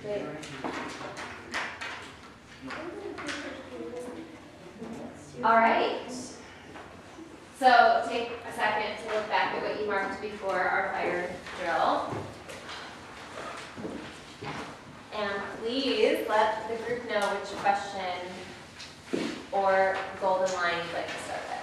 Great. All right. So take a second to look back at what you marked before our fire drill. And please let the group know which question or golden line you'd like to start with.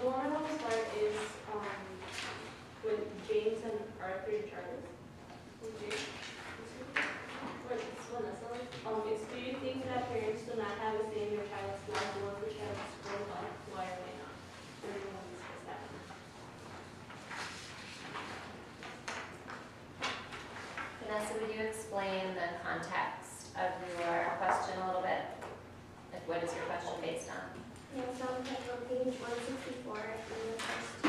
The one I want to start is with James and Arthur Jarvis. With James. Or this one, that's not. It's, do you think that parents do not have a say in your child's life once the child grows up? Why or why not? Everyone discuss that. Vanessa, would you explain the context of your question a little bit? Like, what is your question based on? Yeah, so on page 164, in the first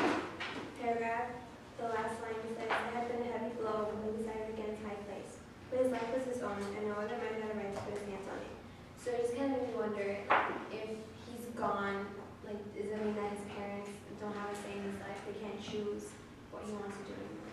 paragraph, the last line says, "It had been a heavy blow when he decided against my place. But his life was his own, and no other man had a right to put his hands on it." So it just kind of made me wonder if he's gone, like, does it mean that his parents don't have a say in his life? They can't choose what he wants to do anymore?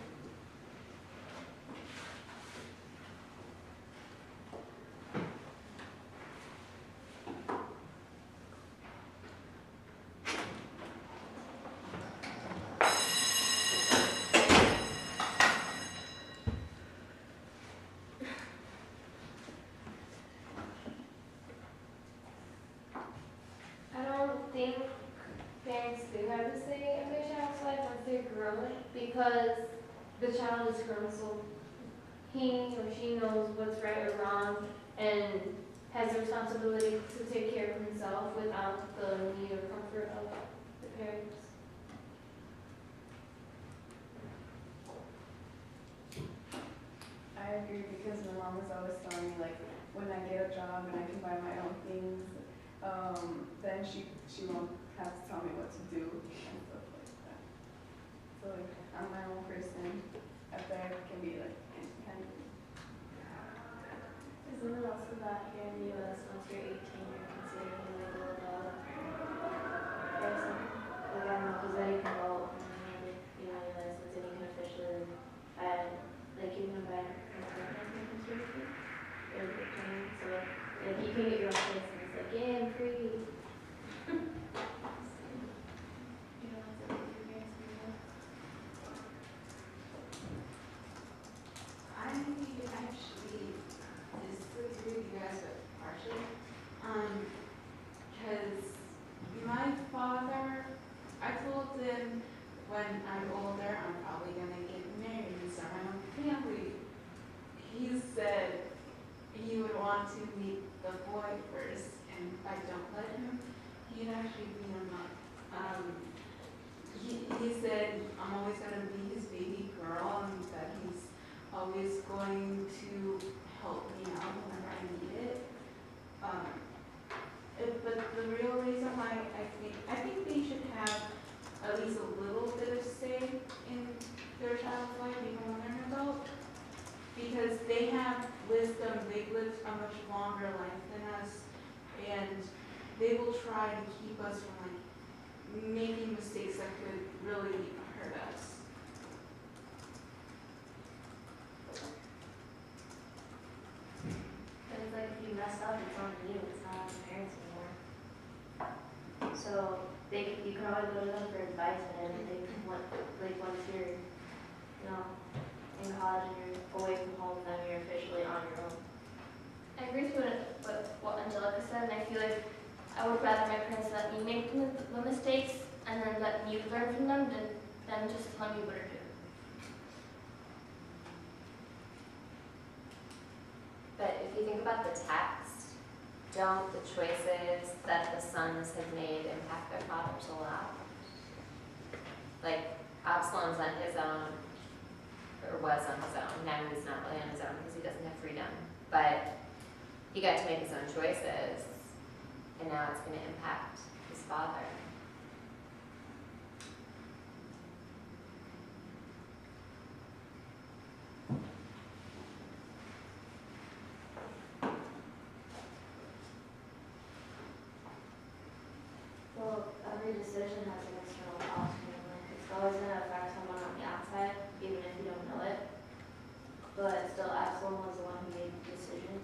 I don't think parents do have a say in their child's life once they're grown because the child is grown, so he or she knows what's right or wrong and has the responsibility to take care of himself without the need or comfort of the parents. I agree because my mom was always telling me like when I get a job and I can buy my own things, then she won't have to tell me what to do and stuff like that. So like I'm my own person. If there can be like independent. Isn't it also that here in the US, once you're 18, you're considered a legal adult person? Like, I don't know, because then you can vote and you know, your license and you can officially, like, you can buy a car, I think, in Turkey. You're 15, so, like, you can get your own place and it's like, yeah, I'm free. You don't have to live with your parents anymore. I actually disagree with you guys, but partially. Because my father, I told him when I'm older, I'm probably gonna get married and start my own family. He said he would want to meet the boy first, and if I don't let him, he'd actually beat him up. He said I'm always gonna be his baby girl, and that he's always going to help me out whenever I need it. But the real reason why I think they should have at least a little bit of say in their child's life, even when they're an adult, because they have wisdom. They've lived a much longer life than us, and they will try to keep us from like making mistakes that could really hurt us. But it's like if you mess up, it's on you, it's not on the parents anymore. So you can always go to them for advice, and then they can once you're, in college and you're away from home, then you're officially on your own. I agree with what Angelica said, and I feel like I would rather my parents let me make the mistakes and then let me learn from them than just tell me what to do. But if you think about the text, don't the choices that the sons have made impact their fathers a lot? Like, Absalom's on his own, was on his own. Now he's not really on his own because he doesn't have freedom. But he got to make his own choices, and now it's going to impact his father. Well, every decision has an external cost, it's always gonna affect someone on the outside, even if you don't know it. But still, Absalom was the one who made the decision.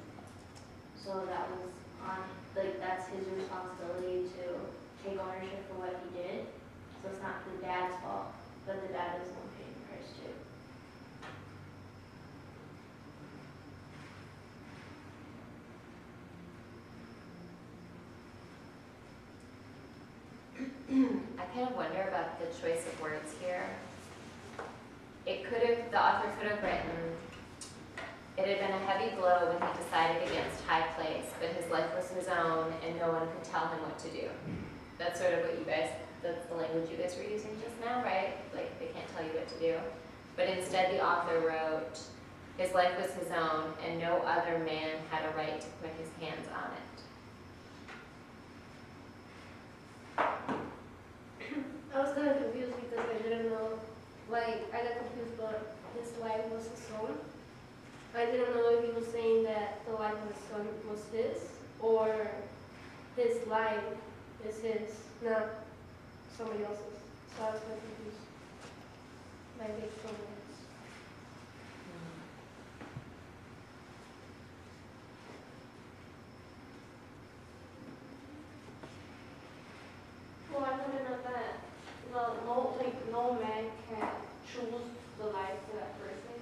So that was on, like, that's his responsibility to take ownership for what he did. So it's not the dad's fault, but the dad is the one paying the price too. I kind of wonder about the choice of words here. The author could have written, it had been a heavy blow when he decided against high place, but his life was his own and no one could tell him what to do. That's sort of what that's the language you guys were using just now, right? Like, they can't tell you what to do. But instead the author wrote, his life was his own and no other man had a right to put his hands on it. I was kind of confused because I didn't know, like, I got confused, but his life was his own. I didn't know if he was saying that the life of his son was his, or his life is his, not somebody else's. So I was kind of confused. Like, it's someone's. Well, I want to know that no man can choose the life for that person.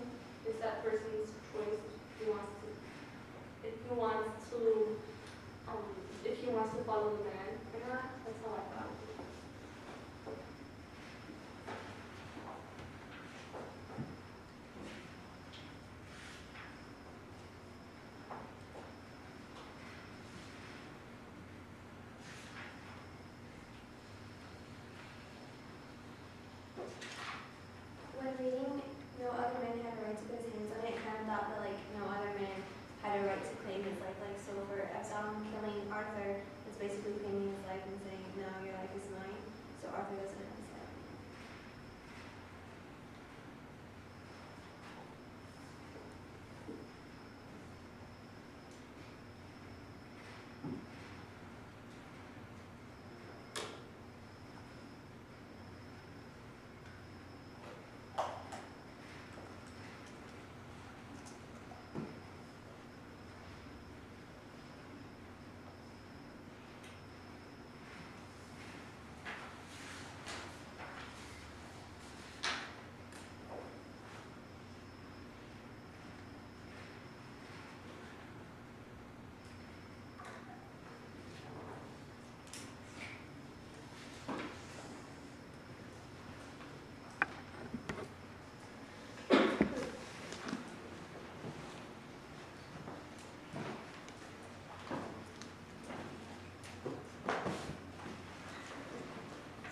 It's that person's choice if he wants to, if he wants to follow the man or not. That's how I thought. When reading no other man had a right to put his hands on it, kind of thought that like no other man had a right to claim his life. Like so for Absalom killing Arthur, it's basically claiming his life and saying, no, your life is mine. So Arthur doesn't have his life.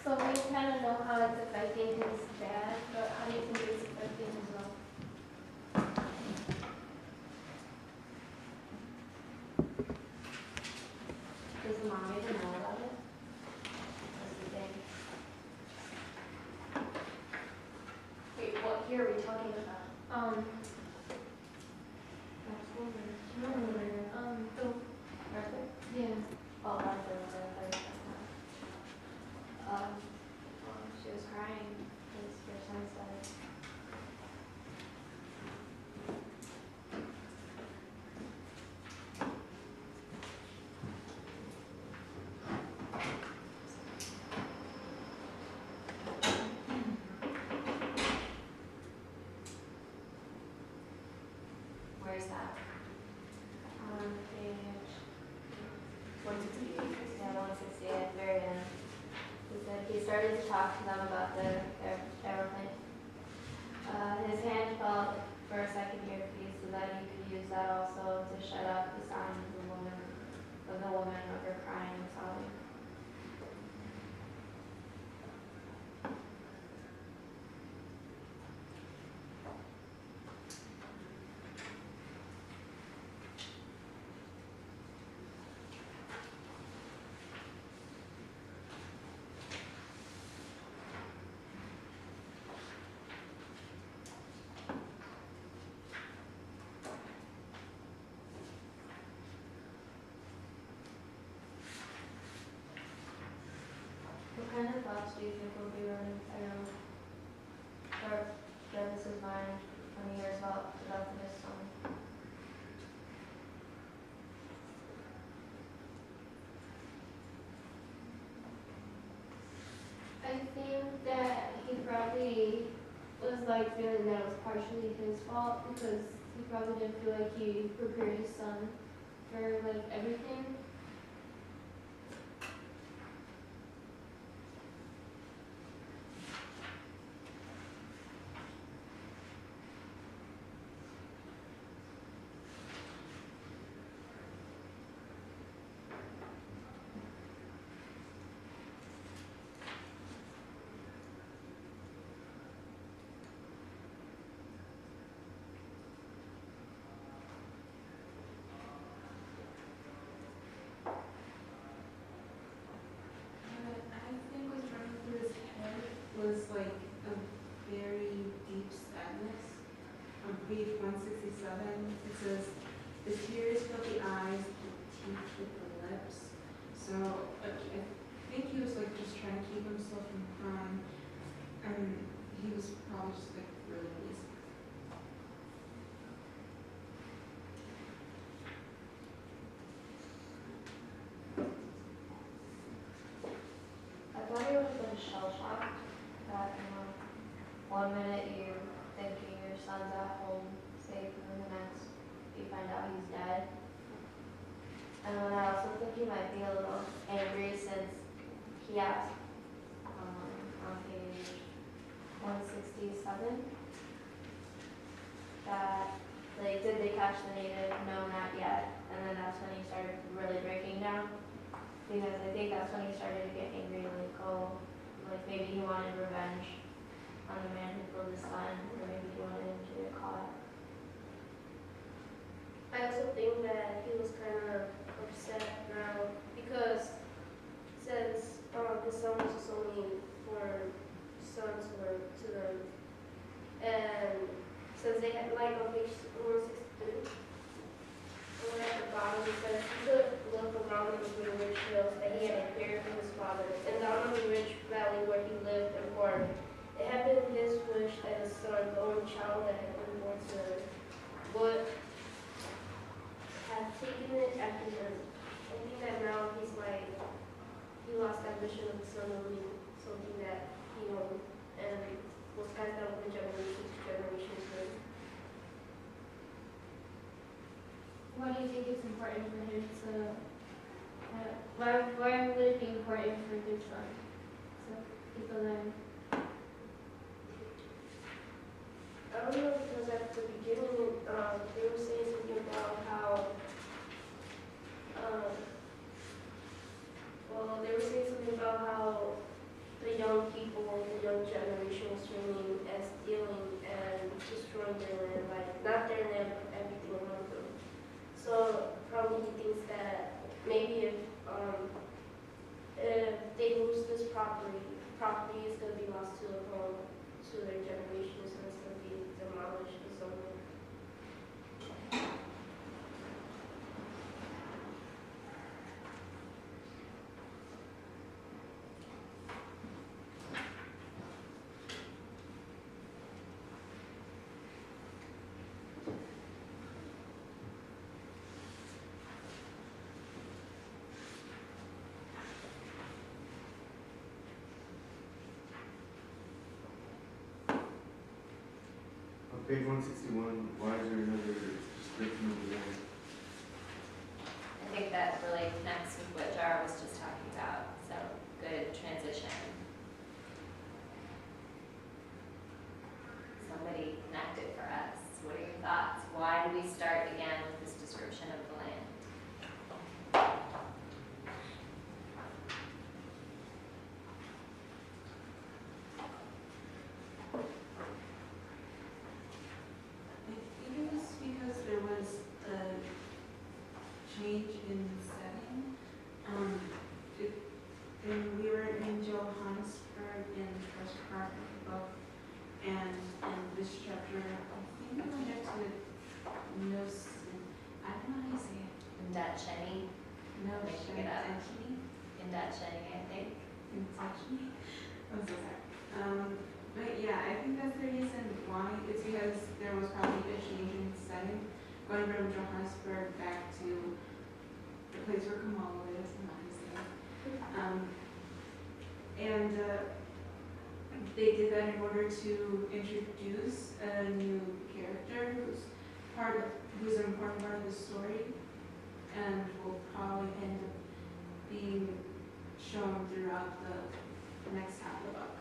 So we kind of know how it's affecting his dad, but how do you think it's affecting his mom? Does the mom even know about it? That's the thing. Wait, what year are we talking about? Absolutely. Arthur? Yeah. Oh, Arthur was there. She was crying because her son died. Where's that? On page 168. yeah, 168, very end. He said he started to talk to them about the airplane. His hand felt for a second earpiece so that he could use that also to shut out the sound of the woman of her crying and sobbing. do you think will be running? I know, or this is mine, 20 years about this song. I think that he probably was like feeling that it was partially his fault because he probably didn't feel like he prepared his son for like everything. I think what's running through his head was like a very deep sadness. On page 167, it says, "The tears fill the eyes, the teeth hit the lips." So I think he was like just trying to keep himself from crying, and he was probably just like really lazy. I thought he would have been shell shocked that, 1 minute you thinking your son's at home safe and then the next you find out he's dead. And then I also think he might be a little angry since he asked on page 167 that, like, did they catch the native? No, not yet. And then that's when he started really breaking down. Because I think that's when he started to get angry, like, oh, like maybe he wanted revenge on the man who killed his son, or maybe he wanted him to get caught. I also think that he was kind of upset now because since his son was just only 4 sons to them, and since they had like on page 162, and at the bottom it says he could look around the Green Ridge Hills that he had inherited from his father, and down on the Ridge Valley where he lived and farmed. It had been his wish that his son, the only child that had been born to him, would have taken it after him. I think that now he's like, he lost that vision of the son of being something that he owned and was passed down from generation to generation to him. Why do you think it's important for him to, why would it be important for his son to keep the land? I don't know because at the beginning, they were saying something about how, they were saying something about how the young people, the young generation was swimming and stealing and destroying their land, like not their land, but everything around them. So probably he thinks that maybe if they lose this property is going to be lost to their generations and it's going to be demolished or something. On page 161, why is there another description of the land? I think that really connects with what Jara was just talking about, so good transition. Somebody connected for us. What are your thoughts? Why do we start again with this description of the land? I think it was because there was a change in setting. And we were in Johannesburg in the first part of the book, and in this chapter, I think I went up to Nelson. I don't know how you say it. Ndacheni, No, Making it up. Actually, Ndacheni, I think. Kentucky. I'm so sorry. But yeah, I think that's the reason why. It's because there was probably a change in setting, going from Johannesburg back to the place where Kamala lives, obviously. And they did that in order to introduce a new character who's an important part of the story, and will probably end up being shown throughout the next half of the book.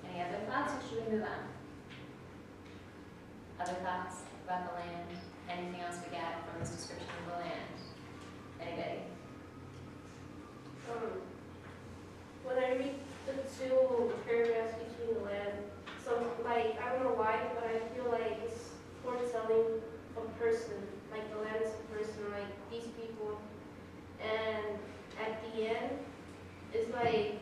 Any other thoughts, or should we move on? Other thoughts about the land? Anything else we got from this description of the land? Anybody? When I read the two paragraphs between the land, so like, I don't know why, but I feel like it's foretelling a person, like the land is a person, like these people. And at the end, it's like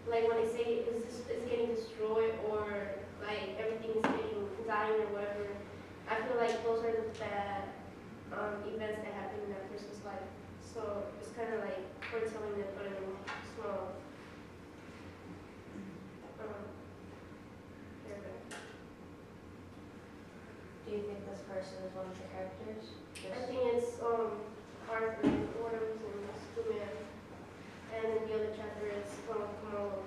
when they say it's getting destroyed, or like everything is getting dying or whatever, I feel like those are the bad events that happen in that person's life. So it's kind of like foretelling it, but in a small paragraph. Do you think this person is one of the characters? I think it's Arthur, or whatever his name is, the man. And then the other chapter is Kamala.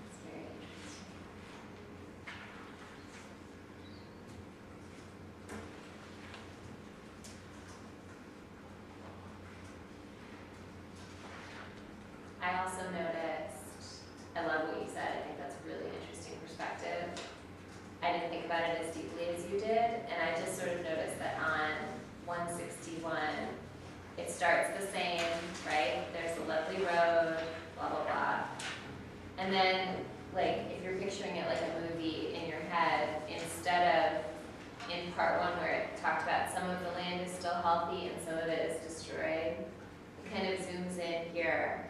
That's very interesting. I also noticed, I love what you said, I think that's a really interesting perspective. I didn't think about it as deeply as you did, and I just sort of noticed that on 161, it starts the same, right? There's a lovely road, blah, blah, blah. And then, like, if you're picturing it like a movie in your head, instead of in part one where it talked about some of the land is still healthy and some of it is destroyed, it kind of zooms in here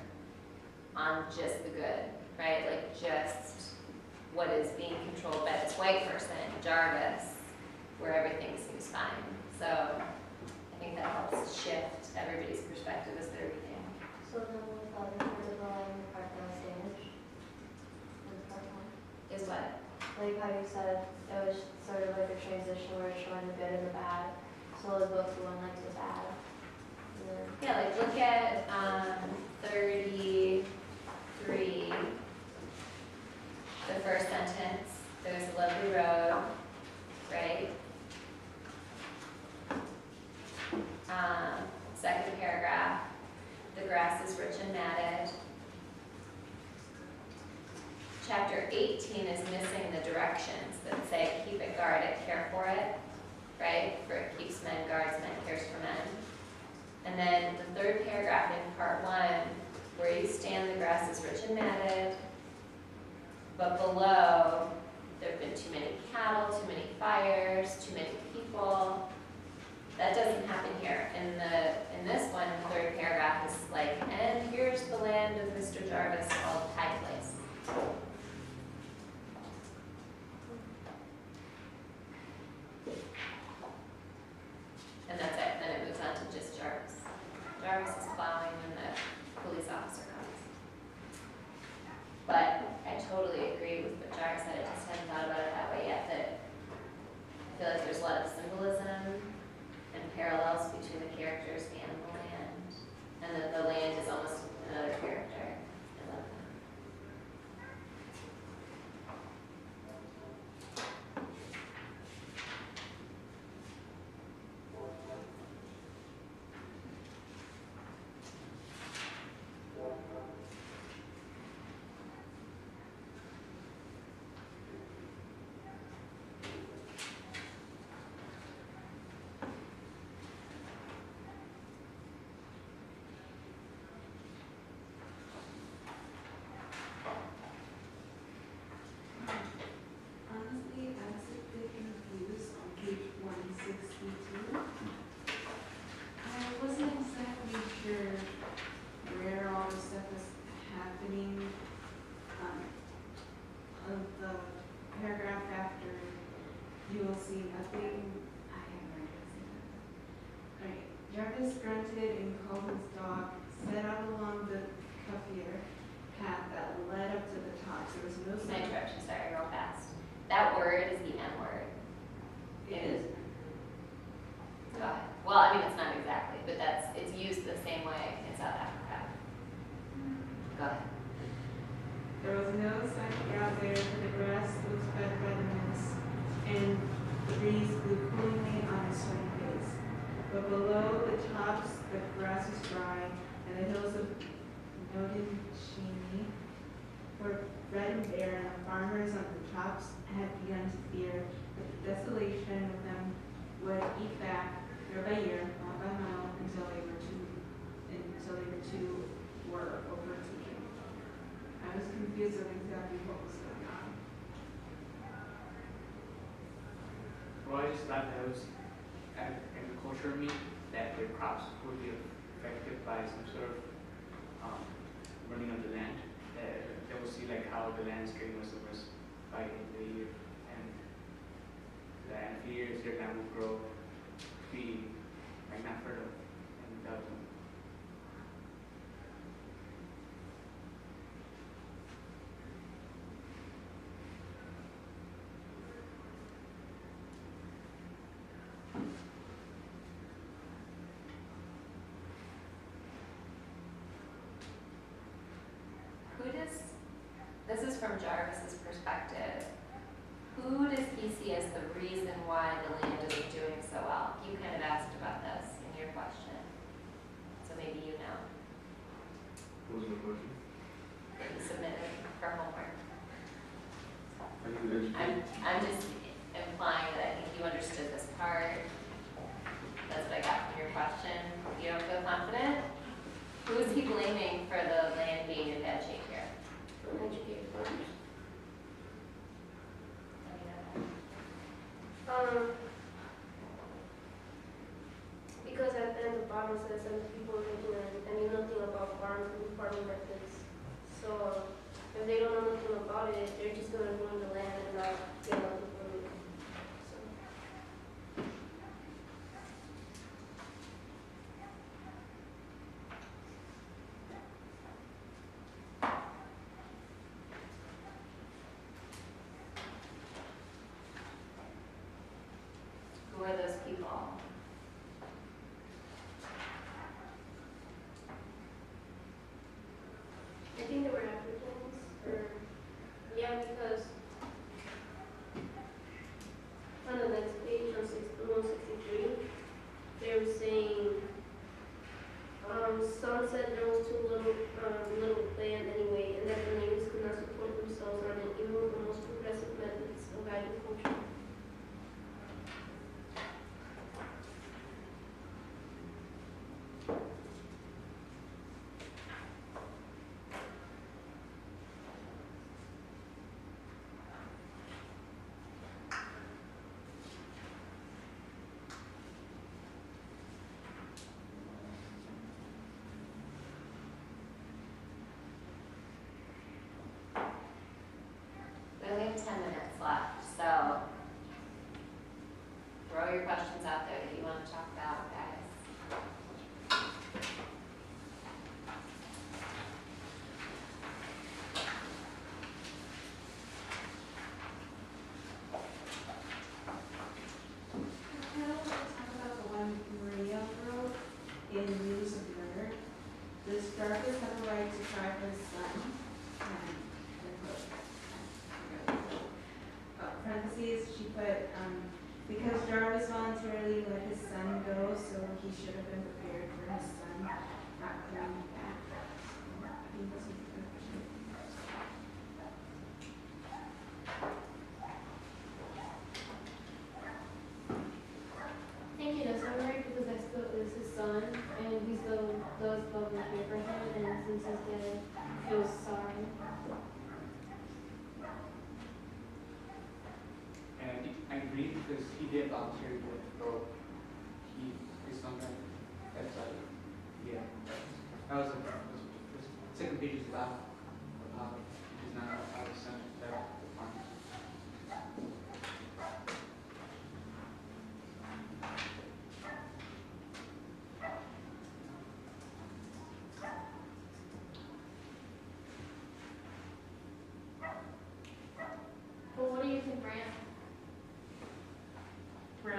on just the good, right? Like just what is being controlled by this white person, Jarvis, where everything seems fine. So I think that helps shift everybody's perspective as they're reading. So then with other part of the line, the part that was damaged? In part one? Is what? Like how you said, it was sort of like a transition where it's showing the good and the bad. So it was both the one like the bad. And then Yeah, like look at 33, the first sentence, there's a lovely road, right? Second paragraph, the grass is rich and matted. Chapter 18 is missing the directions that say keep it, guard it, care for it, right? For it keeps men, guards men, cares for men. And then the third paragraph in part one, where you stand, the grass is rich and matted, but below, there have been too many cattle, too many fires, too many people. That doesn't happen here. In this one, the third paragraph is like, and here's the land of Mr. Jarvis called High Place. And that's it. Then it moves on to just Jarvis. Jarvis is plowing when the police officer comes. But I totally agree with what Jarvis said. I just hadn't thought about it that way yet. That I feel like there's a lot of symbolism and parallels between the characters and the land. And that the land is almost another character. I love that. Jarvis grunted and called his dog, set out along the Kafir path that led up to the top. There was no Can I sign. interrupt you, sorry, real fast? That word is the N word. It is. Go ahead. Well, I mean, it's not exactly, but it's used the same way in South Africa. Go ahead. There was no sign out there, for the grass was fed by the mist, and the breeze blew coolingly on his sweaty face. But below the tops, the grass was dry, and the hills of Nodinchini were red and bare, and the farmers on the tops had begun to fear that the desolation of them would eat back year by year, mile by mile, until they were overtaken. I was confused of exactly what was going on. Well, I just thought that was agriculture mean that their crops would be affected by some sort of running of the land. They will see like how the land is getting worse and worse by the year, and that in a few years their land will grow to be like not fertile and without them. This is from Jarvis's perspective. Who does he see as the reason why the land isn't doing so well? You kind of asked about this in your question, so maybe you know. What was my question? That you submitted for homework. I need to educate. I'm just implying that I think you understood this part. That's what I got from your question. You don't feel confident? Who is he blaming for the land being in bad shape here? Uneducated farmers. Let me know. Because at the bottom says that people are ignorant and know nothing about farming methods. So if they don't know nothing about it, they're just gonna ruin the land and not get nothing from it. So. Who are those people? I think they were Africans, or, yeah, because on the next page, on 163, they were saying, some said there was too little land anyway, and that the natives could not support themselves on it, even with the most progressive methods of agriculture. We only have 10 minutes left, so throw your questions out there that you want to talk about, guys. I kind of want to talk about the one Maria wrote in News of Murder. Does Jarvis have a right to try for his son? Parentheses, she put, because Jarvis voluntarily let his son go, so he should have been prepared for his son not coming back. So, I think this is a good question. I think he does have a right because that still is his son, and he still does love and care for him, and since his dad feels sorry. And I agree because he did volunteer to go. His son died. That's yeah. That was the second page is about how he's not how his son died.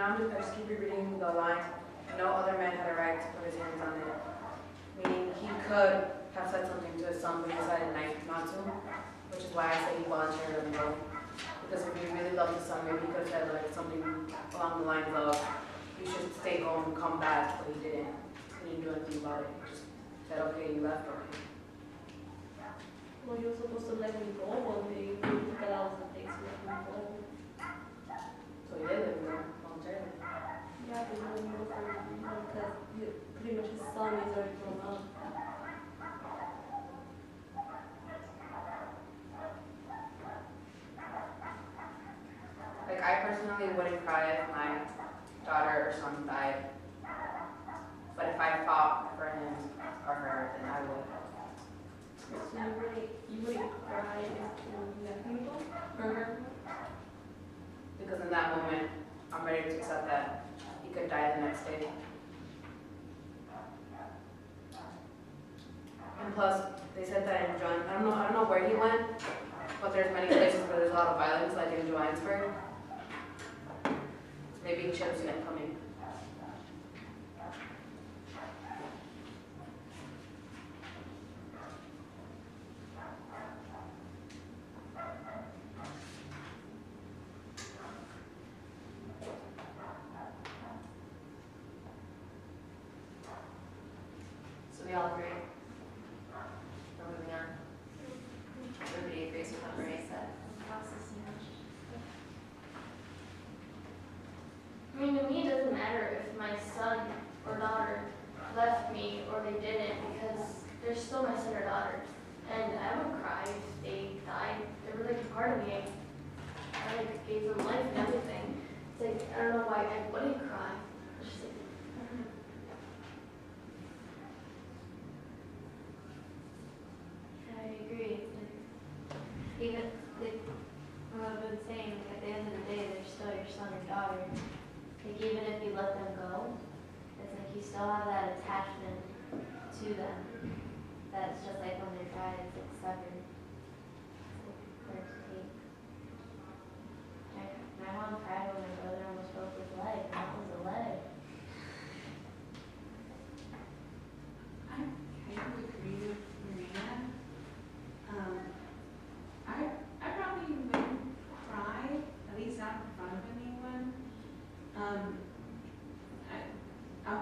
now I just keep rereading the line. No other man had a right to put his hands on it. Meaning he could have said something to his son, but he decided not to. Which is why I say he voluntarily let him go. Because if he really loved his son, maybe he could have said like something along the lines of, you should stay home, come back, but he didn't. He didn't do anything about it. He just said, okay, you left, okay. Well, you're supposed to let him go one day, but that was the thing to let him go. So he did let him go voluntarily. Yeah, but you let him go for a reason, because pretty much his son is already grown up. Like, I personally wouldn't cry if my daughter or son died. But if I fought for him or her, then I would. So you wouldn't cry if you let him go for her? Because in that moment, I'm ready to accept that he could die the next day. And plus, they said that in John, I don't know where he went, but there's many places where there's a lot of violence, like in Johannesburg. Maybe he should have seen it coming. So we all agree? We're moving on. Everybody agrees with what Maria said? I mean, to me, it doesn't matter if my son or daughter left me or they didn't, because they're still my son or daughter. And I would cry if they died. They were like a part of me. I like gave them life and everything. It's like, I don't know why I wouldn't cry. It's just like, I agree. Even, like, what I've been saying, like, at the end of the day, they're still your son or daughter. Like, even if you let them go, it's like you still have that attachment to them. That's just like when they try, it's like severed. It's like hard to take. My mom cried when my brother almost broke his leg, and that was a leg. I kind of agree with Marina. I probably wouldn't cry, at least not in front of anyone.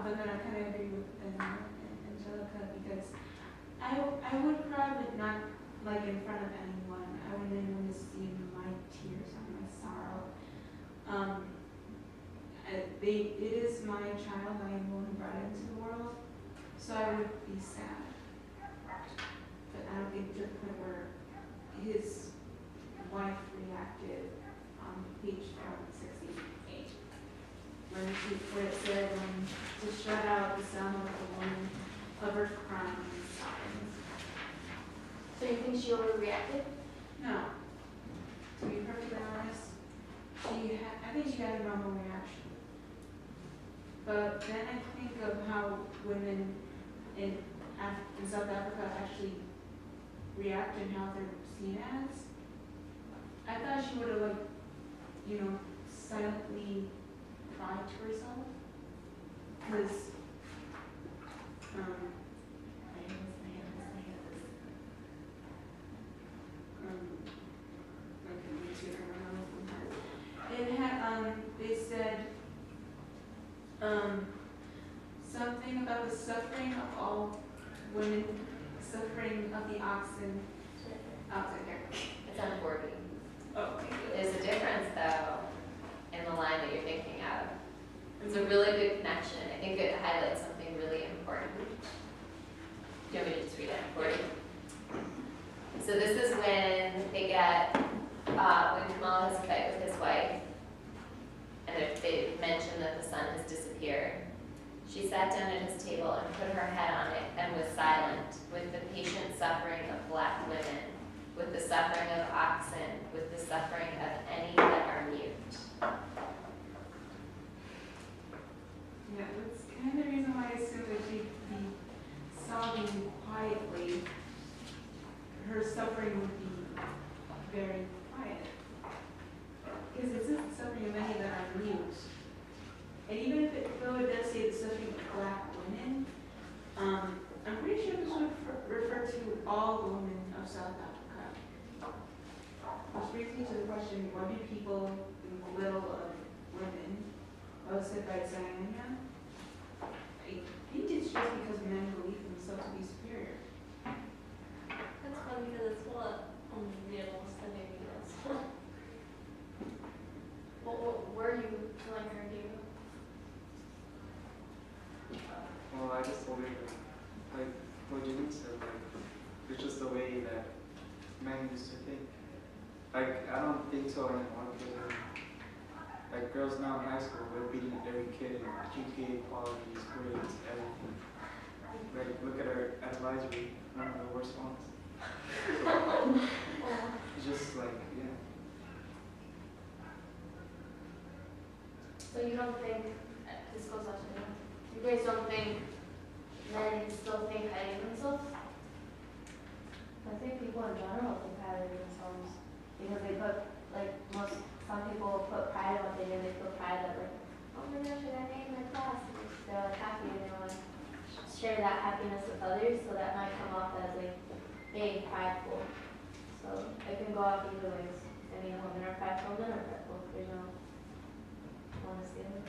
But then I kind of agree with Angelica, because I would cry, but not like in front of anyone. I wouldn't even want to see my tears or my sorrow. It is my child. I am the one who brought it into the world, so I would be sad. But I don't think to the point where his wife reacted on page 468. When it said to shut out the sound of the woman of her crying and sobbing. so you think she overreacted? No. To be perfectly honest, I think she had a normal reaction. But then I think of how women in South Africa actually react and how they're seen as. I thought she would have, like, silently cried to herself. Because, it had, they said, something about the suffering of all women, suffering of the oxen. Oh, there. It's on 40. Oh, thank you. There's a difference, though, in the line that you're thinking of. It's a really good connection. I think it highlights something really important. Do you want me to just read it for you? So this is when they get, when Kamal has a fight with his wife, and they mention that the son has disappeared. She sat down at his table and put her head on it and was silent, with the patient suffering of black women, with the suffering of oxen, with the suffering of any that are mute. Yeah, that's kind of the reason why I assumed that she'd be sobbing quietly. Her suffering would be very quiet. Because it's not the suffering of any that are mute. Diana. I think it's just because men believe themselves to be superior. That's funny because it's what males and maybe girls. What were you telling her, Diego? Well, I just told her, like, what Janine said, like, it's just the way that men used to think. Like, I don't think so in one opinion. Like, girls now in high school, they're beating every kid in GPA, qualities, grades, everything. Like, look at our advisory, one of the worst ones. It's just like, yeah. So you don't think, this goes out to you, you guys don't think men still think highly of themselves? I think people in general think highly of themselves because they put, like, some people put pride in what they do. They feel pride that, like, oh my gosh, I got an A in my class. And they're like happy and they want to share that happiness with others, so that might come off as like being prideful. So it can go off either ways. I mean, women are prideful, men are prideful. There's no one is the other.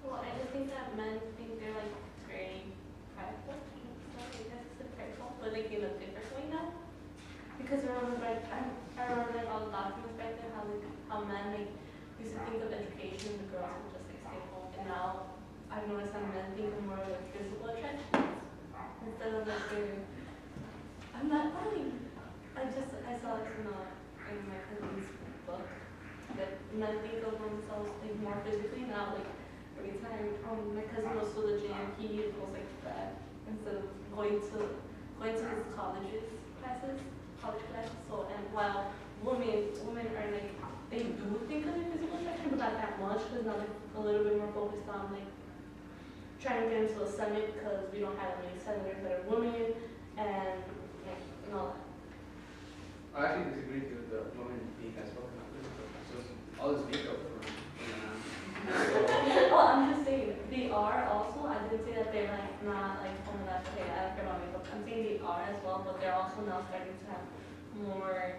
Well, I just think that men think they're like very prideful. So I guess it's prideful, but like in a different way now. Because I remember like all the documents back then, how men like used to think of education, the girls would just like stay home. And now I've noticed that men think of more like physical attraction instead of like I'm not lying. I saw this in my cousin's book that men think of themselves like more physically now. Like every time my cousin goes to the gym, he goes like that instead of going to his college classes. So and while women are like they do think of their physical attraction, but not that much because now they're a little bit more focused on like trying to get into a Senate because we don't have any senators that are women and like and all that. I actually disagree with the women being as well. So all this makeup for Well, I'm just saying they are also. I didn't say that they're like not like oh my gosh, okay, I don't care about makeup. I'm saying they are as well, but they're also now starting to have more.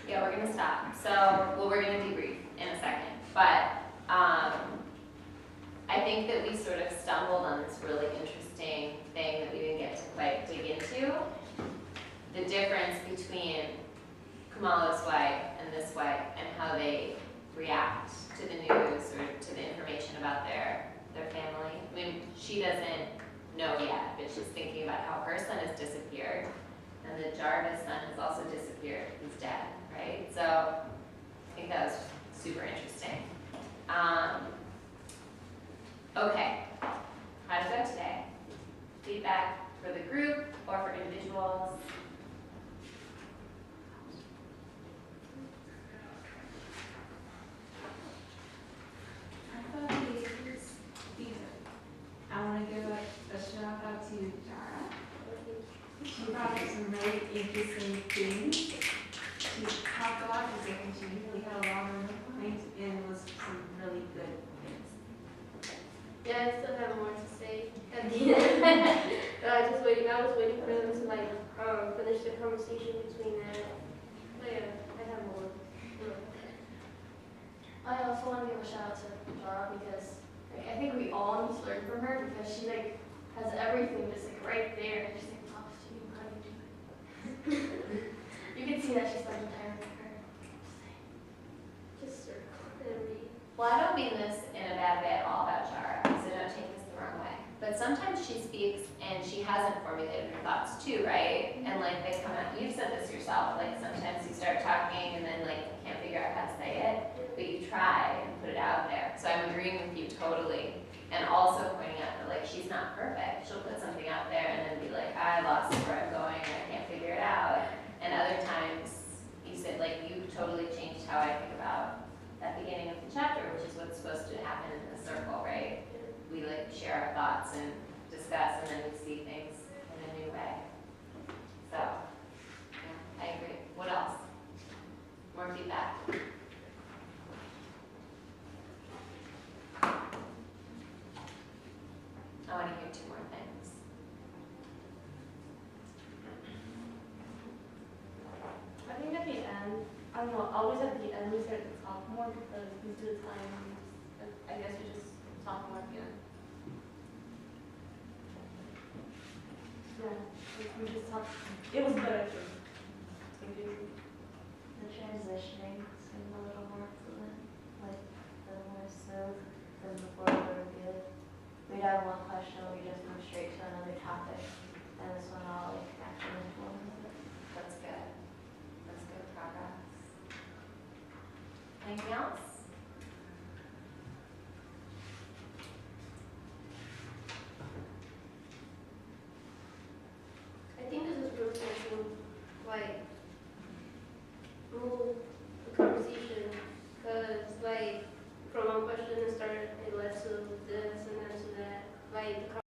Yeah, we're gonna stop. So, well, we're gonna debrief in a second, but I think that we sort of stumbled on this really interesting thing that we didn't get to quite dig into. The difference between Kamala's wife and this wife and how they react to the news or to the information about their family. I mean, she doesn't know yet, but she's thinking about how her son has disappeared and the Jarvis son has also disappeared. He's dead, right? So I think that was super interesting. Okay, how did it go today? Feedback for the group or for individuals? I thought it was decent. I want to give a shout out to Jara. She brought up some really interesting things. She talked a lot because she really had a lot of points and was some really good things. Yeah, I still have more to say at the end. But I was waiting for them to like finish the conversation between that. But yeah, I have more. I also want to give a shout out to Jara because like, I think we all need to learn from her because she like has everything just like right there and just like talks to you how you do it. You can see that she's like tired of her. Just circle and read. Well, I don't mean this in a bad way at all about Jara, so don't take this the wrong way. But sometimes she speaks and she hasn't formulated her thoughts too, right? And like they come out, you've said this yourself, like sometimes you start talking and then like you can't figure out how to say it, but you try and put it out there. So I'm agreeing with you totally. And also pointing out that like she's not perfect. She'll put something out there and then be like, I lost where I'm going and I can't figure it out. And other times you said like you totally changed how I think about that beginning of the chapter, which is what's supposed to happen in the circle, right? We like share our thoughts and discuss and then we see things in a new way. So, yeah, I agree. What else? More feedback? I want to hear two more things. I don't know, always at the end we start to talk more because due to the time, I guess we just talk more at the end. Yeah, we just talked, it was better too. Thank you. The transitioning seemed a little more fluent, like a little more smooth than before we were reviewed. We'd have one question, we just move straight to another topic.